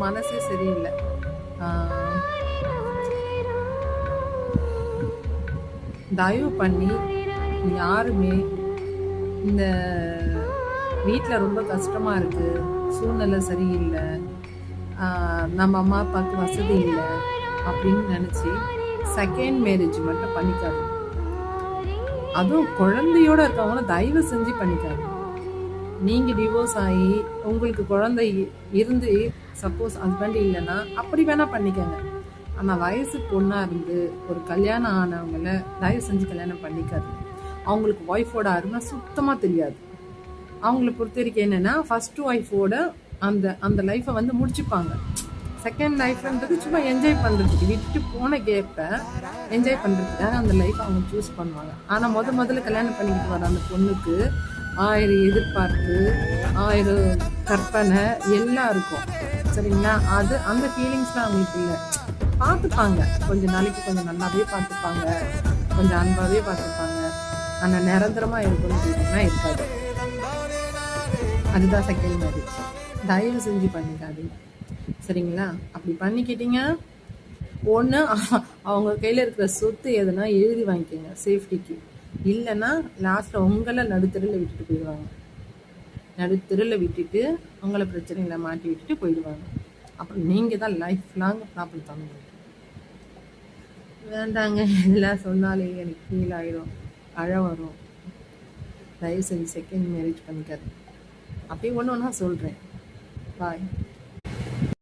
மனசே சரியில்லை. தயவு பண்ணி யாருமே இந்த வீட்டில் ரொம்ப கஷ்டமாக இருக்குது, சூழ்நிலை சரியில்லை, நம்ம அம்மா அப்பாவுக்கு வசதி இல்லை அப்படின்னு நினச்சி செகண்ட் மேரேஜ் மட்டும் பண்ணிக்காது. அதுவும் குழந்தையோடு இருக்கவங்கள தயவு செஞ்சு பண்ணிக்காது. நீங்கள் டிவோர்ஸ் ஆகி உங்களுக்கு குழந்தை இருந்து சப்போஸ் ஹஸ்பண்ட் இல்லைன்னா அப்படி வேணால் பண்ணிக்கோங்க. ஆனால் வயசு பொண்ணாக இருந்து ஒரு கல்யாணம் ஆனவங்கள தயவு செஞ்சு கல்யாணம் பண்ணிக்காது. அவங்களுக்கு ஒய்ஃபோட அருமை சுத்தமாக தெரியாது. அவங்கள பொறுத்த வரைக்கும் என்னென்னா ஃபஸ்ட்டு ஒய்ஃபோட அந்த லைஃப்பை வந்து முடிச்சுப்பாங்க. செகண்ட் லைஃப்ன்றது சும்மா என்ஜாய் பண்ணுறதுக்கு, விட்டுட்டு போன கேப்பை என்ஜாய் பண்ணுறதுக்காக அந்த லைஃப் அவங்க சூஸ் பண்ணுவாங்க. ஆனால் முதல்ல கல்யாணம் பண்ணிக்கிட்டு வர அந்த பொண்ணுக்கு 1000 எதிர்பார்ப்பு, 1000 கற்பனை எல்லாம் இருக்கும். சரிங்களா? அந்த ஃபீலிங்ஸ்லாம் அவங்களுக்கு இல்லை. பார்த்துப்பாங்க, கொஞ்சம் நாளைக்கு கொஞ்சம் நல்லாவே பார்த்துப்பாங்க, கொஞ்சம் அன்பாகவே பார்த்துப்பாங்க. ஆனால் நிரந்தரமாக இருக்குன்னு கேட்டிங்கன்னா இருக்காது. அதுதான் செகண்ட் மேரேஜ். தயவு செஞ்சு பண்ணிக்காதீங்க. சரிங்களா? அப்படி பண்ணிக்கிட்டீங்க, ஒன்று அவங்க கையில் இருக்கிற சொத்து எதுனா எழுதி வாங்கிக்கோங்க சேஃப்டிக்கு. இல்லைன்னா லாஸ்ட்டில் உங்களை நடுத்தெருவில் விட்டுட்டு போயிடுவாங்க. நடுத்தெருவில் விட்டுட்டு உங்களை பிரச்சனைகளை மாட்டி விட்டுட்டு போயிடுவாங்க. அப்புறம் நீங்கள் தான் லைஃப் லாங் ப்ராப்ளம் தாங்க. வேண்டாங்க, இதெல்லாம் சொன்னாலே எனக்கு ஃபீல் ஆகிடும், அழ வரும். தயவு செஞ்சு செகண்ட் மேரேஜ் பண்ணிக்காது. அப்படியே ஒன்று ஒன்றா சொல்கிறேன். பாய்.